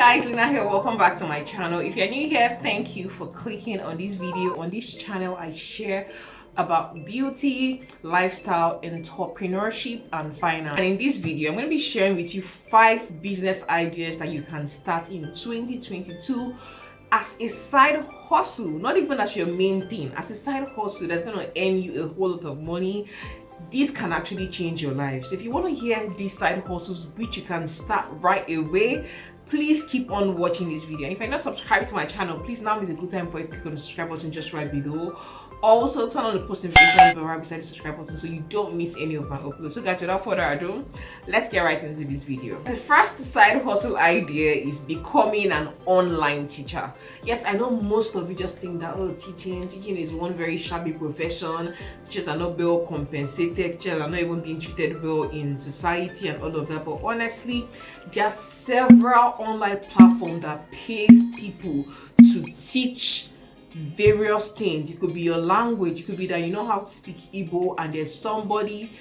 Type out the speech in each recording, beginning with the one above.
guys, Lina here. Welcome back to my channel. If you're new here, thank you for clicking on this video. On this channel I share about beauty, lifestyle, entrepreneurship, and finance. And in this video I'm going to be sharing with you 5 business ideas that you can start in 2022 as a side hustle, not even as your main thing, as a side hustle that's going to earn you a whole lot of money. This can actually change your life. So if you want to hear these side hustles which you can start right away, please keep on watching this video. And if you're not subscribed to my channel, please now is a good time for you to click on the subscribe button just right below. Also turn on the post notification bell right beside the subscribe button so you don't miss any of my uploads. So guys, without further ado, let's get right into this video. The first side hustle idea is becoming an online teacher. Yes, I know most of you just think that teaching is one very shabby profession. Teachers are not well compensated, teachers are not even being treated well in society and all of that. But honestly, there are several online platforms that pays people to teach various things. It could be your language, it could be that you know how to speak Igbo and there's somebody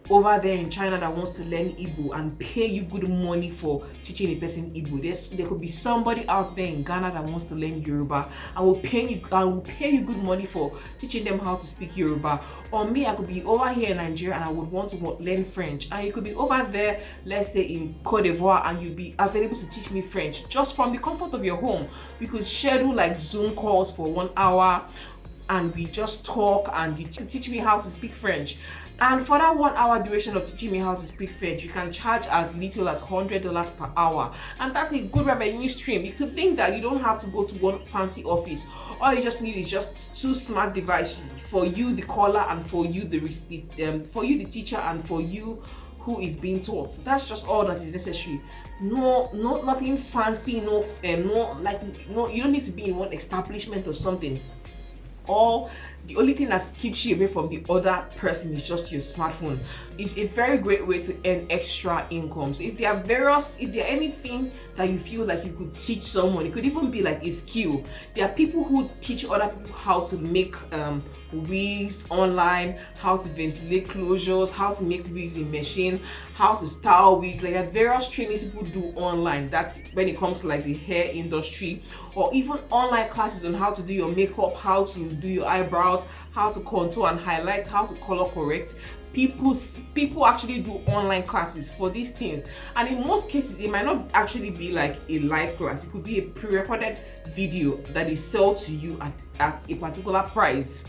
over there in China that wants to learn Igbo and pay you good money for teaching a person Igbo. There could be somebody out there in Ghana that wants to learn Yoruba and will pay you good money for teaching them how to speak Yoruba. Or me, I could be over here in Nigeria and I would want to learn French, and you could be over there, let's say in Cote d'Ivoire, and you'd be available to teach me French just from the comfort of your home. We could schedule like Zoom calls for 1 hour and we just talk and you teach me how to speak French. And for that 1 hour duration of teaching me how to speak French, you can charge as little as $100 per hour. And that's a good revenue stream. You could think that you don't have to go to one fancy office. All you just need is just 2 smart devices for you, the caller, and for you, the teacher, and for you who is being taught. That's just all that is necessary. Nothing fancy. You don't need to be in one establishment or something. The only thing that keeps you away from the other person is just your smartphone. It's a very great way to earn extra income. So if there are anything that you feel like you could teach someone, it could even be like a skill. There are people who teach other people how to make wigs online, how to ventilate closures, how to make wigs in machine, how to style wigs. Like there are various trainings people do online. That's when it comes to like the hair industry, or even online classes on how to do your makeup, how to do your eyebrows, how to contour and highlight, how to color correct. People actually do online classes for these things, and in most cases it might not actually be like a live class. It could be a pre-recorded video that is sold to you at a particular price,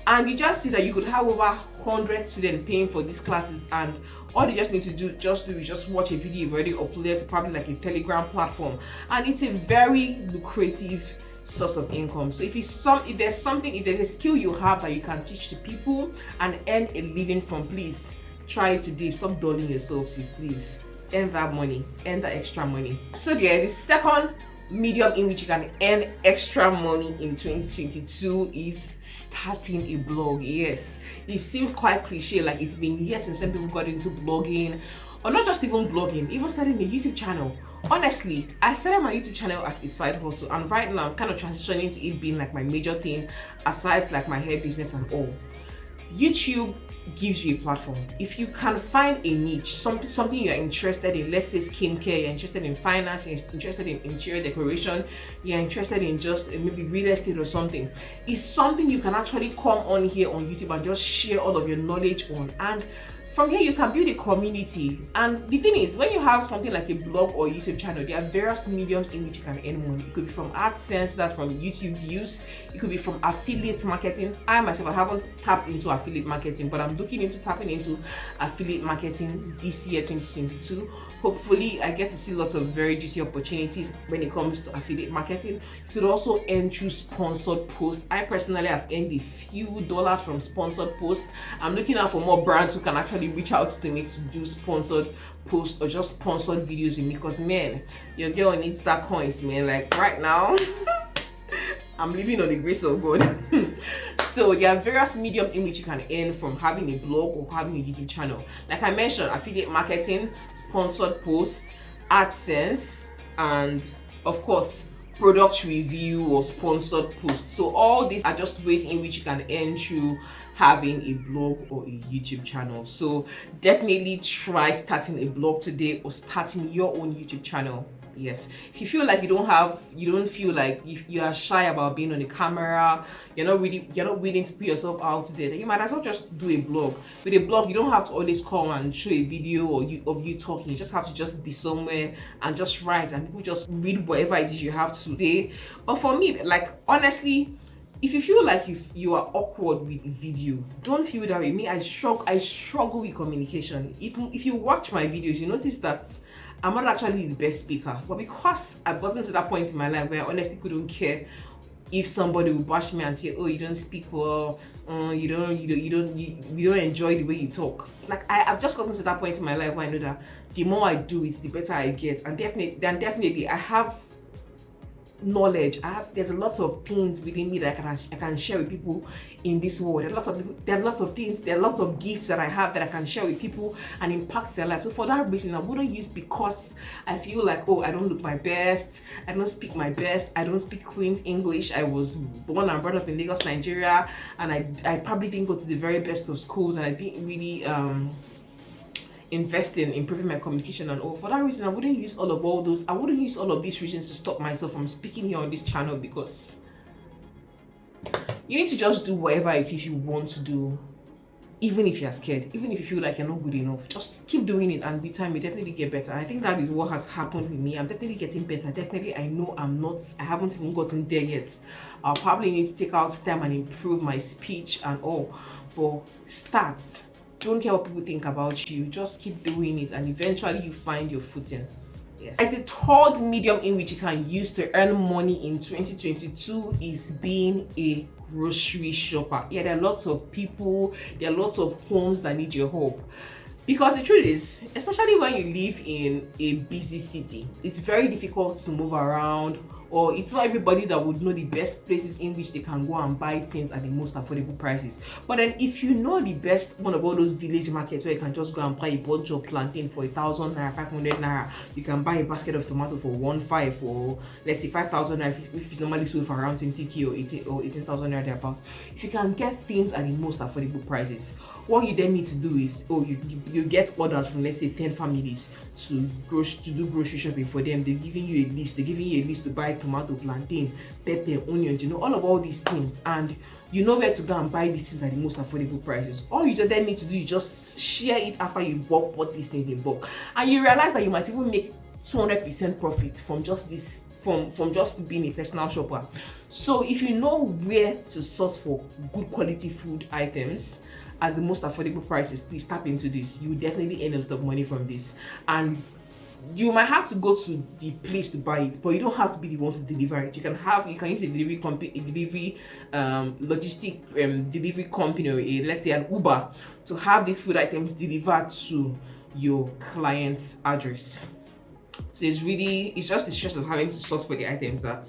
and you just see that you could have over 100 students paying for these classes, and all you just need to do is just watch a video you've already uploaded to probably like a Telegram platform, and it's a very lucrative source of income. So if there's a skill you have that you can teach to people and earn a living from, please try it today. Stop dulling yourself, sis. Please earn that money, earn that extra money. So the second medium in which you can earn extra money in 2022 is starting a blog. Yes, it seems quite cliche, like it's been years since some people got into blogging, or not just even blogging, even starting a YouTube channel. Honestly, I started my YouTube channel as a side hustle, and right now I'm kind of transitioning to it being like my major thing, aside like my hair business and all. YouTube gives you a platform. If you can find a niche, something you're interested in, let's say skincare, you're interested in finance, you're interested in interior decoration, you're interested in just maybe real estate or something, it's something you can actually come on here on YouTube and just share all of your knowledge on, and from here you can build a community. And the thing is, when you have something like a blog or YouTube channel, there are various mediums in which you can earn money. It could be from AdSense, that's from YouTube views. It could be from affiliate marketing. I myself, I haven't tapped into affiliate marketing, but I'm looking into tapping into affiliate marketing this year, 2022. Hopefully I get to see lots of very juicy opportunities when it comes to affiliate marketing. You could also earn through sponsored posts. I personally have earned a few dollars from sponsored posts. I'm looking out for more brands who can actually reach out to me to do sponsored posts or just sponsored videos with me, because man, your girl needs that coins, man. Like right now I'm living on the grace of God. So there are various mediums in which you can earn from having a blog or having a YouTube channel. Like I mentioned, affiliate marketing, sponsored posts, AdSense, and of course product review or sponsored posts. So all these are just ways in which you can earn through having a blog or a YouTube channel. So definitely try starting a blog today or starting your own YouTube channel. Yes, if you feel like you don't feel like if you are shy about being on the camera, you're not willing to put yourself out there, then you might as well just do a blog. With a blog, you don't have to always come and show a video of you talking. You just have to just be somewhere and just write, and people just read whatever it is you have to say. But for me, like, honestly, if you feel like you are awkward with video, don't feel that way. Me, I struggle with communication. If you watch my videos, you notice that I'm not actually the best speaker. But because I've gotten to that point in my life where I honestly couldn't care if somebody would bash me and say, "Oh, you don't speak well, you don't enjoy the way you talk." Like, I've just gotten to that point in my life where I know that the more I do it, the better I get, and definitely I have knowledge. There's a lot of things within me that I can share with people in this world. There are lots of gifts that I have that I can share with people and impact their life. So for that reason, I wouldn't use because I feel like, oh, I don't look my best, I don't speak my best, I don't speak Queen's English. I was born and brought up in Lagos, Nigeria, and I probably didn't go to the very best of schools, and I didn't really invest in improving my communication and all. For that reason, I wouldn't use all of these reasons to stop myself from speaking here on this channel, because you need to just do whatever it is you want to do, even if you're scared, even if you feel like you're not good enough. Just keep doing it, and with time you definitely get better. I think that is what has happened with me. I'm definitely getting better. Definitely, I know I haven't even gotten there yet. I'll probably need to take out time and improve my speech and all, but start. Don't care what people think about you. Just keep doing it, and eventually you find your footing. Yes. As the third medium in which you can use to earn money in 2022 is being a grocery shopper. Yeah, there are lots of people, there are lots of homes that need your help. Because the truth is, especially when you live in a busy city, it's very difficult to move around, or it's not everybody that would know the best places in which they can go and buy things at the most affordable prices. But then if you know the best one of all those village markets where you can just go and buy a bunch of plantain for 1,000 naira, 500 naira, you can buy a basket of tomato for 1,500, or let's say 5,000 naira, if it's normally sold for around 20k or 18,000 naira thereabouts. If you can get things at the most affordable prices, what you then need to do is, you get orders from, let's say, 10 families to do grocery shopping for them. They're giving you a list to buy tomato, plantain, pepper, onions, all these things, and you know where to go and buy these things at the most affordable prices. All you just then need to do is just share it after you bought these things in bulk, and you realize that you might even make 200% profit from just being a personal shopper. So if you know where to source for good quality food items at the most affordable prices, please tap into this. You will definitely earn a lot of money from this, and you might have to go to the place to buy it, but you don't have to be the one to deliver it. You can use a delivery company, delivery company, or let's say an Uber, to have these food items delivered to your client's address. So it's just the stress of having to source for the items that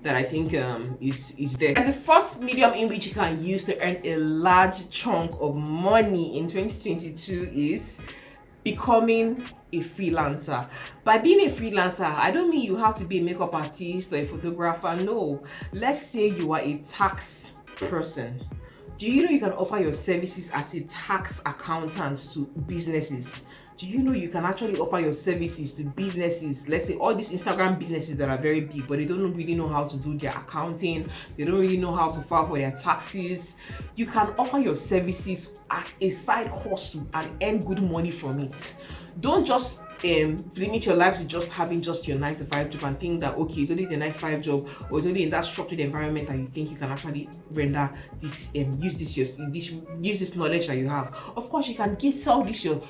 I think is there. As the fourth medium in which you can use to earn a large chunk of money in 2022 is becoming a freelancer. By being a freelancer, I don't mean you have to be a makeup artist or a photographer. No, let's say you are a tax person. Do you know you can offer your services as a tax accountant to businesses? Do you know you can actually offer your services to businesses? Let's say all these Instagram businesses that are very big, but they don't really know how to do their accounting. They don't really know how to file for their taxes. You can offer your services as a side hustle and earn good money from it. Don't just limit your life to just having just your 9-to-5 job and think that, okay, it's only the 9-to-5 job, or it's only in that structured environment that you think you can actually render this, use this knowledge that you have. Of course, you can sell this your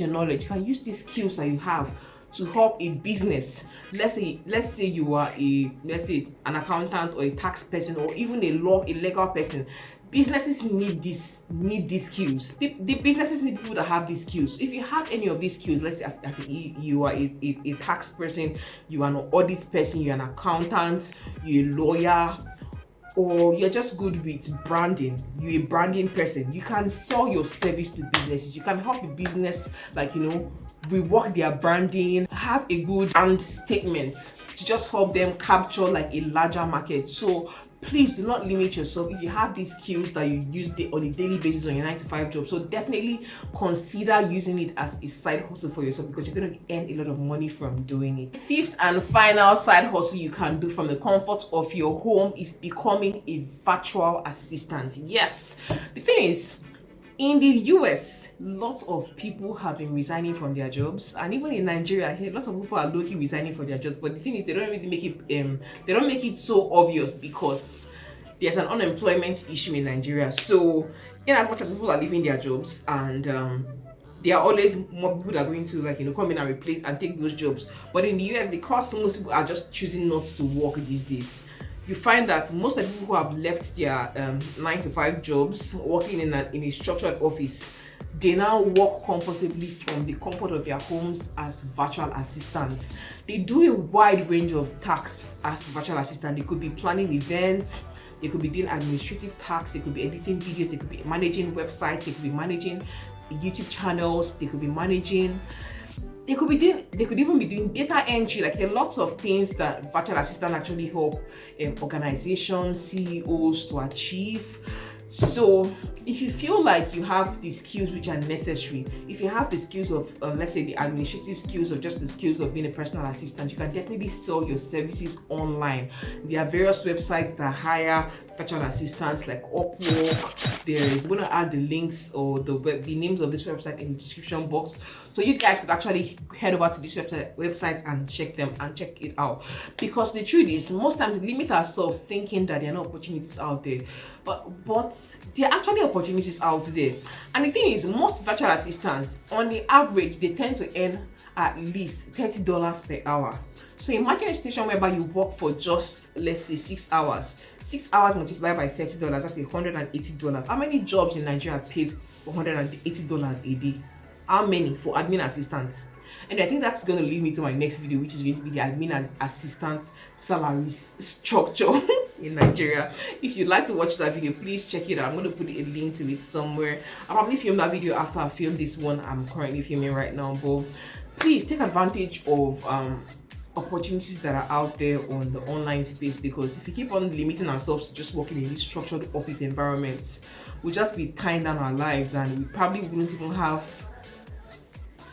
knowledge. You can use these skills that you have to help a business. Let's say you are an accountant or a tax person, or even a legal person. Businesses need these skills. The businesses need people that have these skills. If you have any of these skills, let's say as you are a tax person, you are an audit person, you're an accountant, you're a lawyer, or you're just good with branding, you're a branding person, you can sell your service to businesses. You can help a business, rework their branding, have a good brand statement to just help them capture a larger market. So please do not limit yourself. If you have these skills that you use on a daily basis on your 9-to-5 job, so definitely consider using it as a side hustle for yourself, because you're going to earn a lot of money from doing it. Fifth and final side hustle you can do from the comfort of your home is becoming a virtual assistant. Yes, the thing is, in the US, lots of people have been resigning from their jobs, and even in Nigeria here, lots of people are low-key resigning from their jobs. But the thing is, they don't really make it they don't make it so obvious, because there's an unemployment issue in Nigeria. So in as much as people are leaving their jobs, and there are always more people that are going to come in and replace and take those jobs. But in the US, because most people are just choosing not to work these days, you find that most of the people who have left their 9-to-5 jobs working in a structured office, they now work comfortably from the comfort of their homes as virtual assistants. They do a wide range of tasks as virtual assistant. They could be planning events, they could be doing administrative tasks, they could be editing videos, they could be managing websites, they could be managing YouTube channels, they could be managing, they could even be doing data entry. Like, there are lots of things that virtual assistant actually help organizations, CEOs to achieve. So if you feel like you have the skills which are necessary, if you have the skills of let's say the administrative skills, or just the skills of being a personal assistant, you can definitely sell your services online. There are various websites that hire virtual assistants, like Upwork. I'm going to add the links or the names of this website in the description box, so you guys could actually head over to this website and check it out. Because the truth is, most times we limit ourselves thinking that there are no opportunities out there, but there are actually opportunities out there. And the thing is, most virtual assistants, on the average, they tend to earn at least $30 per hour. So imagine a situation whereby you work for just, let's say, 6 hours. 6 hours multiplied by $30, that's $180. How many jobs in Nigeria pays $180 a day? How many for admin assistants? And I think that's going to lead me to my next video, which is going to be the admin and assistant salary structure in Nigeria. If you'd like to watch that video, please check it out. I'm going to put a link to it somewhere. I'll probably film that video after I film this one I'm currently filming right now. But please take advantage of opportunities that are out there on the online space, because if we keep on limiting ourselves to just working in these structured office environments, we'll just be tying down our lives, and we probably wouldn't even have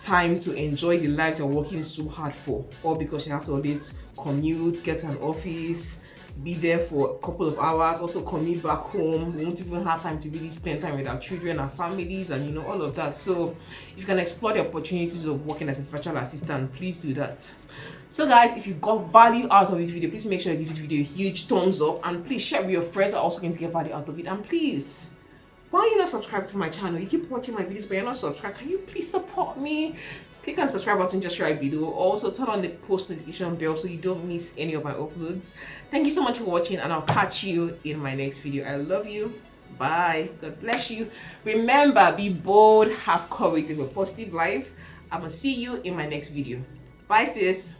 time to enjoy the life you're working so hard for, or because you have to always commute, get to an office, be there for a couple of hours, also commute back home. We won't even have time to really spend time with our children, our families, and all of that. So if you can explore the opportunities of working as a virtual assistant, please do that. So guys, if you got value out of this video, please make sure you give this video a huge thumbs up, and please share with your friends who are also going to get value out of it. And please, why are you not subscribed to my channel? You keep watching my videos but you're not subscribed. Can you please support me? Click on the subscribe button just right below. Also turn on the post notification bell so you don't miss any of my uploads. Thank you so much for watching, and I'll catch you in my next video. I love you. Bye. God bless you. Remember, be bold, have courage, live a positive life. I'm gonna see you in my next video. Bye sis.